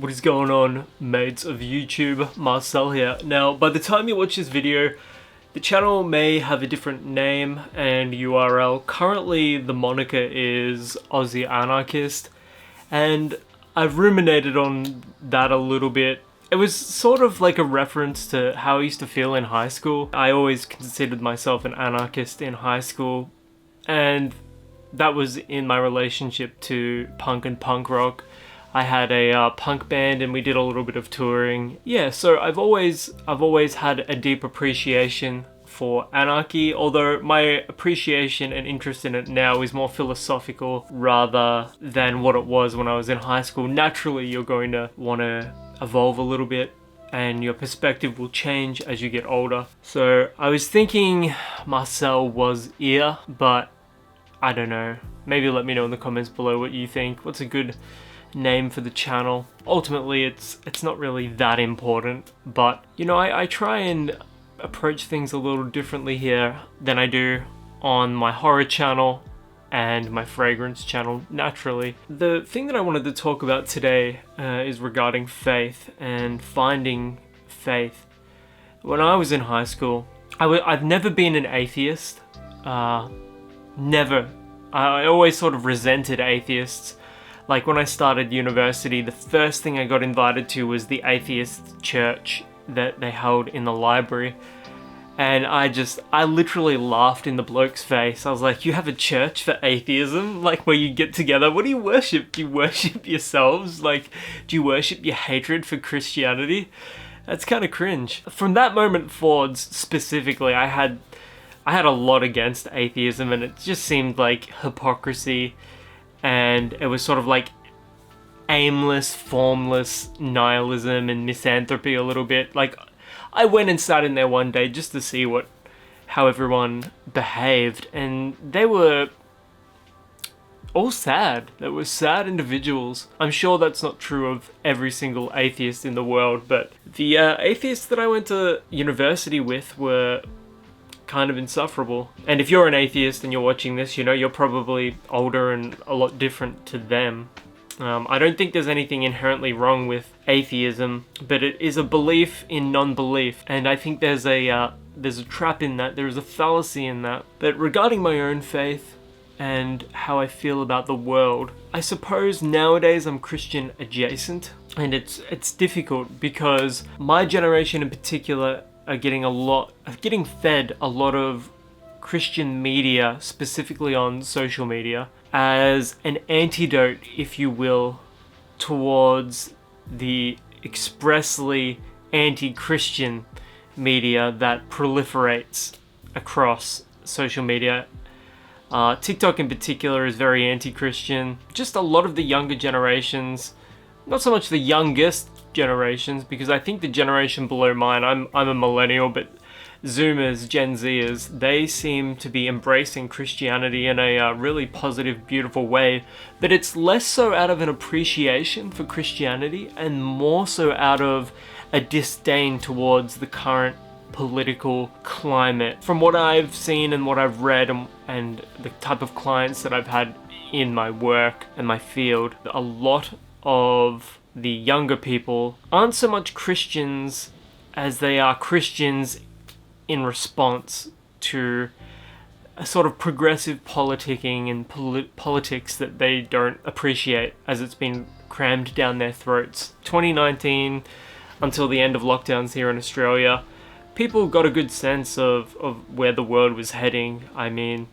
What is going on, mates of YouTube? Marcel here. Now, by the time you watch this video, the channel may have a different name and URL. Currently, the moniker is Aussie Anarchist, and I've ruminated on that a little bit. It was sort of like a reference to how I used to feel in high school. I always considered myself an anarchist in high school, and that was in my relationship to punk and punk rock. I had a punk band and we did a little bit of touring. Yeah, so I've always had a deep appreciation for anarchy, although my appreciation and interest in it now is more philosophical rather than what it was when I was in high school. Naturally, you're going to want to evolve a little bit and your perspective will change as you get older. So I was thinking Marcel was ear, but I don't know. Maybe let me know in the comments below what you think. What's a good name for the channel? Ultimately, it's not really that important, but you know, I try and approach things a little differently here than I do on my horror channel and my fragrance channel, naturally. The thing that I wanted to talk about today is regarding faith and finding faith. When I was in high school, I've never been an atheist. Never. I always sort of resented atheists. Like when I started university, the first thing I got invited to was the atheist church that they held in the library. And I literally laughed in the bloke's face. I was like, you have a church for atheism? Like where you get together? What do you worship? Do you worship yourselves? Like, do you worship your hatred for Christianity? That's kind of cringe. From that moment forwards, specifically, I had a lot against atheism, and it just seemed like hypocrisy, and it was sort of like aimless, formless nihilism and misanthropy a little bit. Like, I went and sat in there one day just to see how everyone behaved, and they were all sad. They were sad individuals. I'm sure that's not true of every single atheist in the world, but the atheists that I went to university with were kind of insufferable. And if you're an atheist and you're watching this, you know, you're probably older and a lot different to them. I don't think there's anything inherently wrong with atheism, but it is a belief in non-belief, and I think there's a trap in that, there's a fallacy in that. But regarding my own faith and how I feel about the world, I suppose nowadays I'm Christian adjacent, and it's difficult because my generation in particular are getting fed a lot of Christian media, specifically on social media, as an antidote, if you will, towards the expressly anti-Christian media that proliferates across social media. TikTok in particular is very anti-Christian. Just a lot of the younger generations, not so much the youngest generations, because I think the generation below mine, I'm a millennial, but Zoomers, Gen Zers, they seem to be embracing Christianity in a really positive, beautiful way, but it's less so out of an appreciation for Christianity and more so out of a disdain towards the current political climate. From what I've seen and what I've read and the type of clients that I've had in my work and my field, a lot of the younger people aren't so much Christians as they are Christians in response to a sort of progressive politicking and politics that they don't appreciate as it's been crammed down their throats. 2019, until the end of lockdowns here in Australia, people got a good sense of where the world was heading. I mean,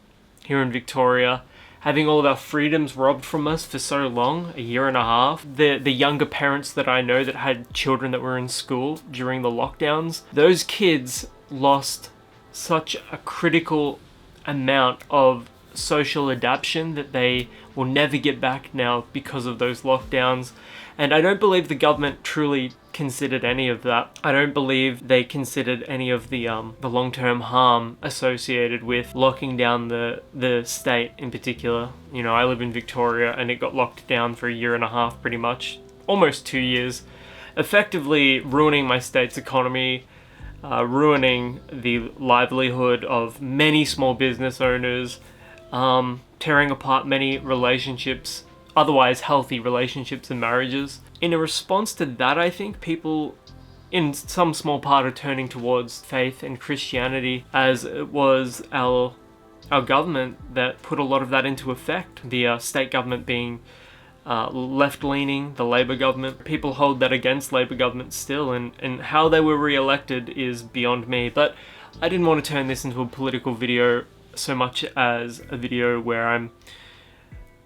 here in Victoria, having all of our freedoms robbed from us for so long, a year and a half. The younger parents that I know that had children that were in school during the lockdowns, those kids lost such a critical amount of social adaptation that they will never get back now because of those lockdowns. And I don't believe the government truly considered any of that. I don't believe they considered any of the long-term harm associated with locking down the state in particular. You know, I live in Victoria and it got locked down for a year and a half pretty much, almost 2 years, effectively ruining my state's economy, ruining the livelihood of many small business owners, tearing apart many relationships, otherwise healthy relationships and marriages. in a response to that, I think people in some small part are turning towards faith and Christianity, as it was our government that put a lot of that into effect. The state government being left-leaning, the Labour government. People hold that against Labour government still, and how they were re-elected is beyond me. But I didn't want to turn this into a political video so much as a video where I'm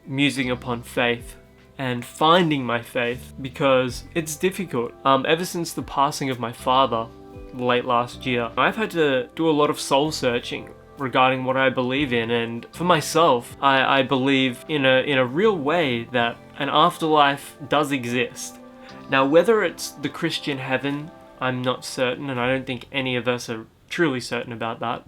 musing upon faith and finding my faith, because it's difficult. Ever since the passing of my father late last year, I've had to do a lot of soul searching regarding what I believe in, and for myself, I believe in a real way that an afterlife does exist. Now, whether it's the Christian heaven, I'm not certain, and I don't think any of us are truly certain about that.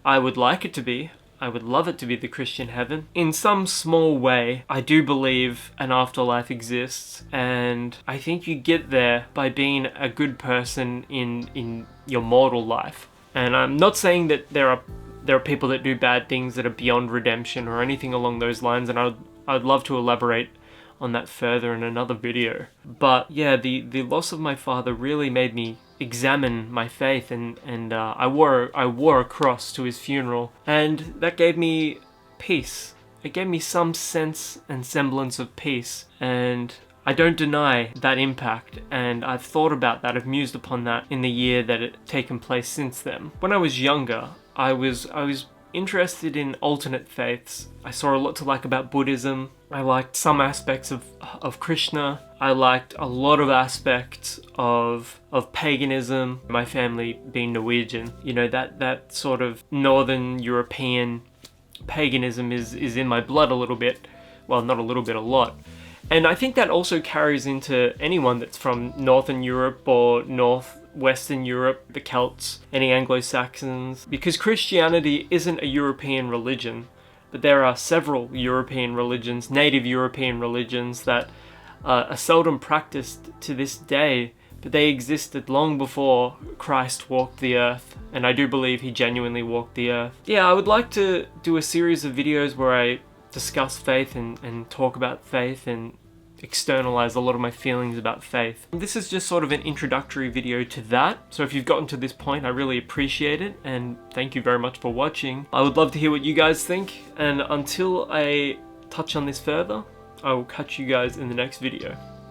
I would like it to be. I would love it to be the Christian heaven. In some small way, I do believe an afterlife exists, and I think you get there by being a good person in your mortal life. And I'm not saying that there are people that do bad things that are beyond redemption or anything along those lines, and I'd love to elaborate on that further in another video. But yeah, the loss of my father really made me examine my faith, and I wore a cross to his funeral, and that gave me peace. It gave me some sense and semblance of peace, and I don't deny that impact, and I've thought about that, I've mused upon that in the year that it taken place since then. When I was younger, I was interested in alternate faiths. I saw a lot to like about Buddhism. I liked some aspects of Krishna. I liked a lot of aspects of paganism. My family being Norwegian, you know, that sort of Northern European paganism is in my blood a little bit. Well, not a little bit, a lot. And I think that also carries into anyone that's from Northern Europe or Western Europe, the Celts, any Anglo-Saxons, because Christianity isn't a European religion, but there are several European religions, native European religions, that are seldom practiced to this day, but they existed long before Christ walked the earth, and I do believe he genuinely walked the earth. Yeah, I would like to do a series of videos where I discuss faith and talk about faith and externalize a lot of my feelings about faith. This is just sort of an introductory video to that, so if you've gotten to this point, I really appreciate it, and thank you very much for watching. I would love to hear what you guys think, and until I touch on this further, I will catch you guys in the next video.